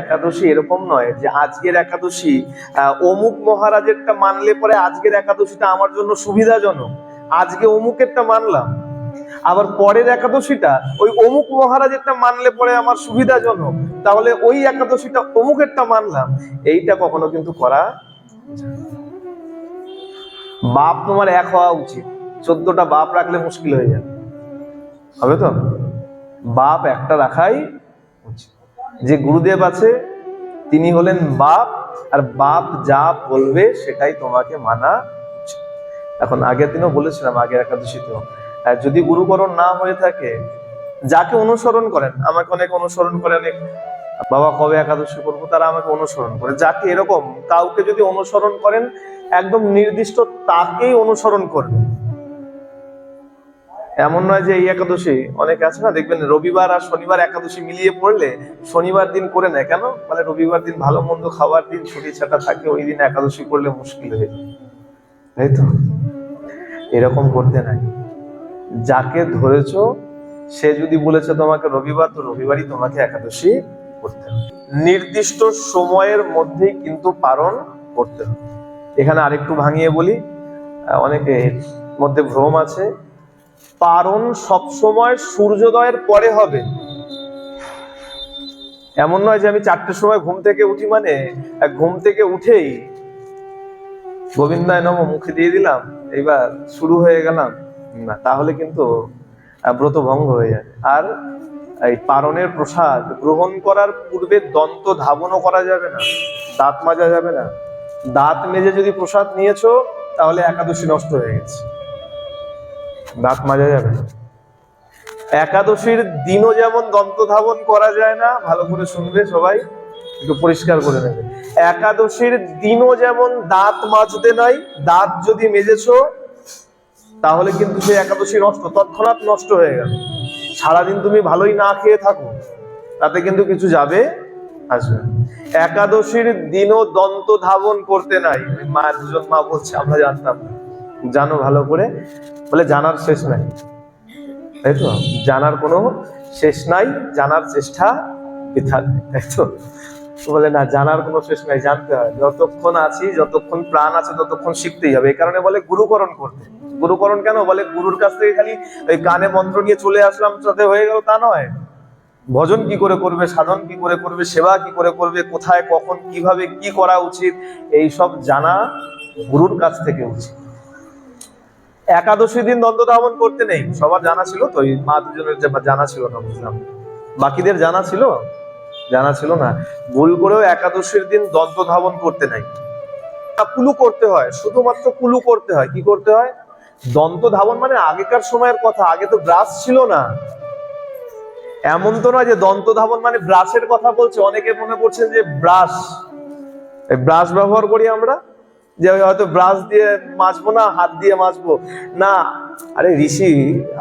একাদশী এরকম নয় যে আজকের একাদশী অমুক মহারাজেরটা মানলে পরে আজকের একাদশীটা আমার জন্য সুবিধাজনক, আজকে অমুকেরটা মানলাম, আবার পরের একাদশীটা ওই অমুক মহারাজেরটা মানলে পরে আমার সুবিধাজনক, তাহলে ওই একাদশীটা অমুকেরটা মানলাম। এইটা কখনো কিন্তু করা যায় না। বাপ তোমার এক হওয়া উচিত, 14টা বাপ রাখলে মুশকিল হয়ে যাবে, হবে তো? বাপ একটা রাখাই উচিত। যে গুরুদেব আছে তিনি হলেন বাপ, আর বাপ যা বলবে সেটাই তোমাকে মানা উচিত। এখন আগের দিনও বলেছিলাম, আগের একাদশীতেও, যদি গুরুকরণ না হয়ে থাকে, যাকে অনুসরণ করেন, আমাকে অনেক অনুসরণ করে, অনেক বাবা কবে একাদশী করবো, তারা আমাকে অনুসরণ করে। যাকে এরকম কাউকে যদি অনুসরণ করেন, একদম নির্দিষ্ট তাকেই অনুসরণ করবেন। এমন নয় যে এই একাদশী, অনেকে আছে না দেখবেন রবিবার আর শনিবার একাদশী মিলিয়ে পড়লে শনিবার দিন করে নেয়, কেন? মানে রবিবার দিন ভালো মন্দ খাওয়ার দিন, ছুটি ছাটা থাকে, ওই দিন একাদশী করলে মুশকিল হয়ে যায়, তাই তো? এরকম করতে নাই। যাকে ধরেছ সে যদি বলেছে তোমাকে রবিবার, তো রবিবারই তোমাকে একাদশী করতে হবে, নির্দিষ্ট সময়ের মধ্যেই কিন্তু পালন করতে হবে। এখানে আরেকটু ভাঙিয়ে বলি, অনেকের মধ্যে ভ্রম আছে। পারণ সবসময় সূর্যোদয়ের পরে হবে, এমন নয় যে আমি 4টের সময় ঘুম থেকে উঠি মানে ঘুম থেকে উঠেই গোবিন্দায় নমঃ মুখে দিয়ে দিলাম, এইবার শুরু হয়ে গেলাম না, তাহলে কিন্তু ব্রত ভঙ্গ হয়ে যায়। আর এই পারণের প্রসাদ গ্রহণ করার পূর্বে দন্ত ধাবনও করা যাবে না, দাঁত মাজা যাবে না। দাঁত মেজে যদি প্রসাদ নিয়েছো তাহলে একাদশী নষ্ট হয়ে গেছে, দাঁত মাজা যাবে না। একাদশীর দিনও যেমন দন্ত ধাবন করা যায় না, ভালো করে শুনবে সবাই, একটু পরিষ্কার করে নেবে। একাদশীর দিনও যেমন দাঁত মাজতে নাই, দাঁত যদি মেজেছো তাহলে কিন্তু সেই একাদশী নষ্ট, তৎক্ষণাৎ নষ্ট হয়ে গেল। সারাদিন তুমি ভালোই না খেয়ে থাকো, তাতে কিন্তু কিছু যাবে আসবে। একাদশীর দিনও দন্ত ধাবন করতে নাই। মা, দুজন মা বলছে আমরা জানতাম, জানো ভালো করে, বলে জানার শেষ নাই, তাই তো? জানার কোনো শেষ নাই, জানার চেষ্টা বৃথা, তাই তো? বলে না, জানার কোনো শেষ নাই, জানতে হয়। যতক্ষণ আছি, যতক্ষণ প্রাণ আছে, ততক্ষণ শিখতেই হবে। এই কারণে বলে গুরুকরণ করতে। গুরুকরণ কেন বলে? গুরুর কাছ থেকে খালি ওই কানে মন্ত্র নিয়ে চলে আসলাম, সাথে হয়ে গেল, তা নয়। ভজন কি করে করবে, সাধন কি করে করবে, সেবা কি করে করবে, কোথায় কখন কিভাবে কি করা উচিত, এই সব জানা গুরুর কাছ থেকে উচিত। একাদশী দিন দন্ত ধাবন করতে নেই, সবার জানা ছিল তো? এই মা দুজনের জানা ছিল না, বুঝলাম। বাকিদের জানা ছিল? জানা ছিল না। ভুল করেও একাদশীর দিন দন্ত ধাবন করতে নাই। কুলু করতে হয়, শুধুমাত্র কুলু করতে হয়। কি করতে হয়? দন্ত ধাবন মানে আগেকার সময়ের কথা, আগে তো ব্রাশ ছিল না। এমন তো নয় যে দন্ত ধাবন মানে ব্রাশের কথা বলছে। অনেকে মনে করছেন যে ব্রাশ ব্যবহার করি আমরা, যে হয়তো ব্রাশ দিয়ে মাজবো না, হাত দিয়ে মাজবো না। আরে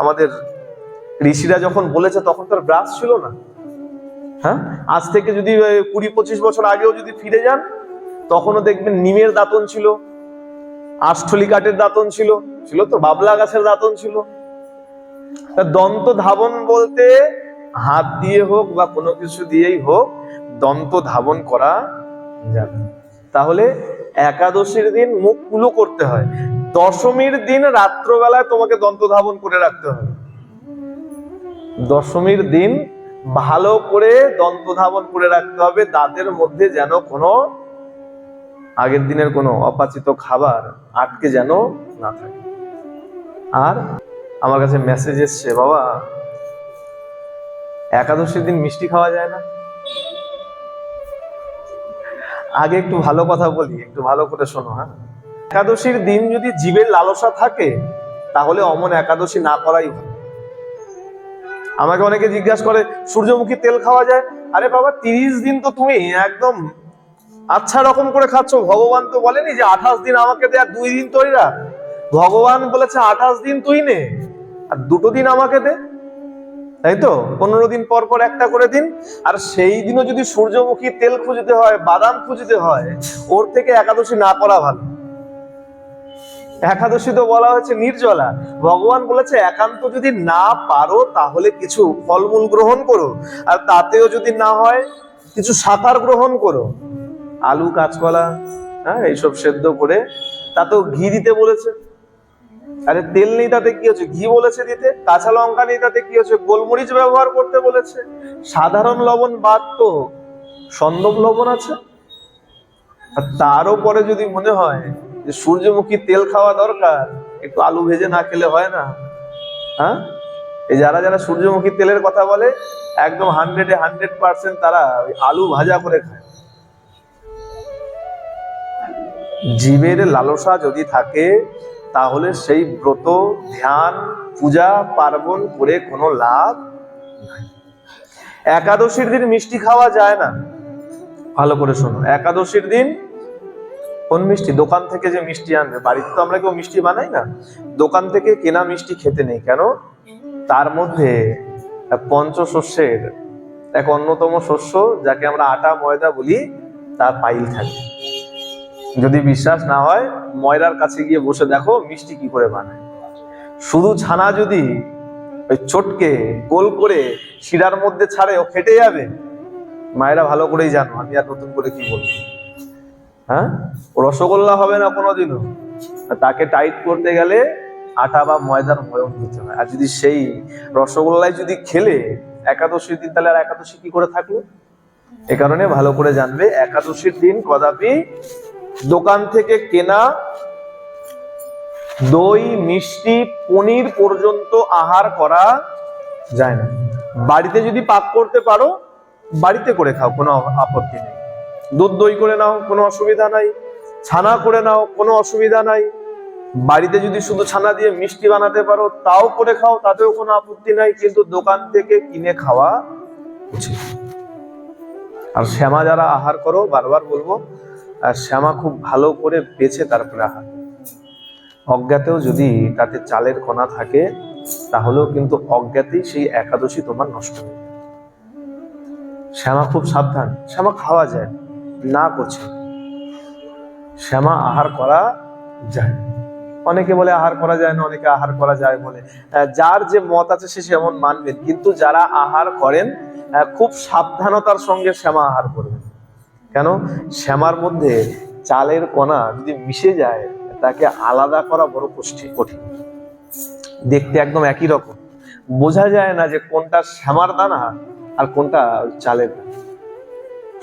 আমাদের ঋষিরা যখন বলেছে তখন তো ব্রাশ ছিল না। হ্যাঁ, আজ থেকে যদি 20-25 বছর আগেও যদি ফিরে যান, তখনও দেখবেন নিমের দাঁতন ছিল, আষ্ঠলি কাঠের দাঁতন ছিল, তো বাবলা গাছের দাঁতন ছিল। দন্ত ধাবন বলতে হাত দিয়ে হোক বা কোনো কিছু দিয়েই হোক দন্ত ধাবন করা যাবে। তাহলে একাদশীর দিন মুখ কুলো করতে হয়, দশমীর দিন রাত্রবেলায় তোমাকে দন্ত ধাবন করে রাখতে হবে। দশমীর দিন ভালো করে দন্ত ধাবন করে রাখতে হবে, দাঁতের মধ্যে যেন কোনো আগের দিনের কোনো অপাচিত খাবার আটকে যেন না থাকে। আর আমার কাছে মেসেজ এসছে, বাবা একাদশীর দিন মিষ্টি খাওয়া যায় না। আগে একটু ভালো কথা বলি, একটু ভালো করে শোনো। হ্যাঁ, একাদশীর দিন যদি জীবের লালসা থাকে তাহলে অমন একাদশী না করাই ভালো। আমাকে অনেকে জিজ্ঞাসা করে সূর্যমুখী তেল খাওয়া যায়? আরে বাবা, 30 দিন তো তুমি একদম আচ্ছা রকম করে খাচ্ছ। ভগবান তো বলেনি যে 28 দিন আমাকে দে আর 2 দিন তুই রাখ। ভগবান বলেছে 28 দিন তুই নে আর 2টো দিন আমাকে দে, তাই তো? 15 দিন পর পর একটা করে দিন। আর সেই দিনও যদি সূর্যমুখী তেল খুঁজতে হয়, বাদাম খুঁজতে হয়, ওর থেকে একাদশী না করা ভালো। একাদশী তো বলা হয়েছে নির্জলা। ভগবান বলেছে একান্ত যদি না পারো তাহলে কিছু ফলমূল গ্রহণ করো, আর তাতেও যদি না হয় কিছু সাকার গ্রহণ করো, আলু কাঁচকলা হ্যাঁ এইসব সেদ্ধ করে, তাতেও ঘি দিতে বলেছে। আরে তেল নেই তাতে কি হচ্ছে, ঘি বলেছে দিতে। কাঁচা লঙ্কা নেই তাতে কি হচ্ছে, গোলমরিচ ব্যবহার করতে বলেছে। সাধারণ লবণ বাদ তো সন্দব লবণ আছে। আর তারও পরে যদি মনে হয় যে সূর্যমুখী তেল খাওয়া দরকার, একটু আলু ভেজে না খেলে হয় না? হ্যাঁ, এই যারা যারা সূর্যমুখী তেলের কথা বলে, একদম 100% তারা ওই আলু ভাজা করে খায়। জীবের লালসা যদি থাকে তাহলে সেই ব্রত, ধ্যান, পূজা পার্বণ করে কোনো লাভ নাই। একাদশীর দিন মিষ্টি খাওয়া যায় না। ভালো করে শোনো, একাদশীর দিন কোন মিষ্টি? দোকান থেকে যে মিষ্টি আনবে, বাড়িতে তো আমরা কেউ মিষ্টি বানাই না, দোকান থেকে কেনা মিষ্টি খেতে নেই। কেন? তার মধ্যে পঞ্চশস্যের এক অন্যতম শস্য, যাকে আমরা আটা ময়দা বলি, তার পাইল থাকে। যদি বিশ্বাস না হয় ময়রার কাছে গিয়ে বসে দেখো মিষ্টি কি করে বানায়। শুধু ছানা যদি ওই চটকে গোল করে শিরার মধ্যে ছাড়ে, ও ফেটে যাবে। মায়েরা ভালো করেই জানো, আমি আর নতুন করে কি বলবো। হ্যাঁ, রসগোল্লা হবে না কোনোদিনও। তাকে টাইট করতে গেলে আটা বা ময়দার ময়ন দিতে হয়। আর যদি সেই রসগোল্লাই যদি খেলে একাদশীর দিন, তাহলে আর একাদশী কি করে থাকলো? এ কারণে ভালো করে জানবে, একাদশীর দিন কদাপি দোকান থেকে কেনা দই, মিষ্টি, পনির পর্যন্ত আহার করা যায় না। বাড়িতে যদি পাক করতে পারো, বাড়িতে করে খাও, কোনো আপত্তি নেই। দুধ দই করে নাও, কোনো অসুবিধা নাই। ছানা করে নাও, কোনো অসুবিধা নাই। বাড়িতে যদি শুধু ছানা দিয়ে মিষ্টি বানাতে পারো, তাও করে খাও, তাতেও কোনো আপত্তি নাই। কিন্তু দোকান থেকে কিনে খাওয়া উচিত। আর শ্যামা যারা আহার করো, বারবার বলবো, আর শ্যামা খুব ভালো করে বেছে তারপরে আহার। অজ্ঞাতেও যদি তাতে চালের কণা থাকে, তাহলেও কিন্তু অজ্ঞাতেই সেই একাদশী তোমার নষ্ট হয়ে যায়। শ্যামা খুব সাবধান। শ্যামা খাওয়া যায় না করছে, শ্যামা আহার করা যায়। অনেকে বলে আহার করা যায় না, অনেকে আহার করা যায় বলে। যার যে মত আছে সে সেমন মানবেন, কিন্তু যারা আহার করেন খুব সাবধানতার সঙ্গে শ্যামা আহার করবেন। কেন? শ্যামার মধ্যে চালের কণা যদি মিশে যায়, তাকে আলাদা করা বড় কঠিন। দেখতে একদম একই রকম, বোঝা যায় না যে কোনটা শ্যামার দানা আর কোনটা চালের দানা।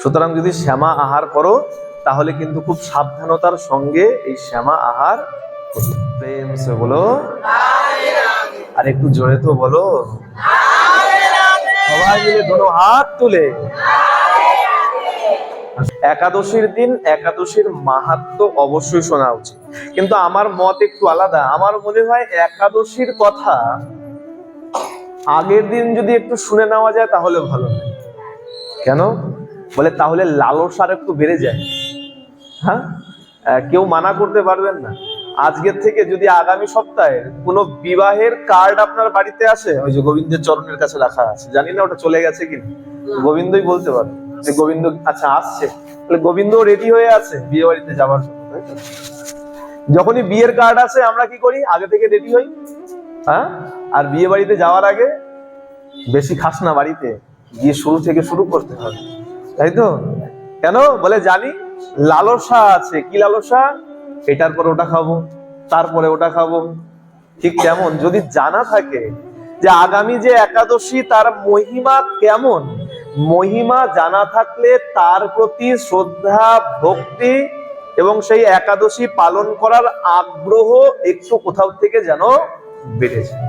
সুতরাং যদি শ্যামা আহার করো, তাহলে কিন্তু খুব সাবধানতার সঙ্গে এই শ্যামা আহার করতে। প্রেম সে বলো, আর একটু জোরে তো বলো, সবাই মিলে ধরো হাত তুলে। একাদশীর দিন একাদশীর মাহাত্ম্য অবশ্যই শোনা উচিত, কিন্তু আমার মত একটু আলাদা। আমার মনে হয় একাদশীর কথা আগের দিন যদি একটু শুনে নেওয়া যায় তাহলে ভালো হয়। কেন? বলে তাহলে লালসার একটু বেড়ে যায়। হ্যাঁ, কেউ মানা করতে পারবেন না। আজকের থেকে যদি আগামী সপ্তাহে কোনো বিবাহের কার্ড আপনার বাড়িতে আসে, ওই যে গোবিন্দের চরণের কাছে রাখা আছে, জানি না ওটা চলে গেছে কিনা, গোবিন্দই বলতে পারে যে গোবিন্দ আচ্ছা আসছে, তাহলে গোবিন্দ রেডি হয়ে আছে বিয়ে বাড়িতে যাওয়ার জন্য। যখনই বিয়ের কার্ড আসে আমরা কি করি? আগে থেকে রেডি হই। হ্যাঁ, আর বিয়ে বাড়িতে যাওয়ার আগে বেশি খাস না, বাড়িতে গিয়ে শুরু থেকে শুরু করতে হবে, তাই তো? কেন? বলে জানি লালসা আছে। কি লালসা? এটার পরে ওটা খাবো, তারপরে ওটা খাবো। ঠিক তেমন যদি জানা থাকে যে আগামী যে একাদশী তার মহিমা কেমন, মহিমা জানা থাকলে তার প্রতি শ্রদ্ধা, ভক্তি এবং সেই একাদশী পালন করার আগ্রহ একটু কোথাও থেকে যেন বেড়ে যায়।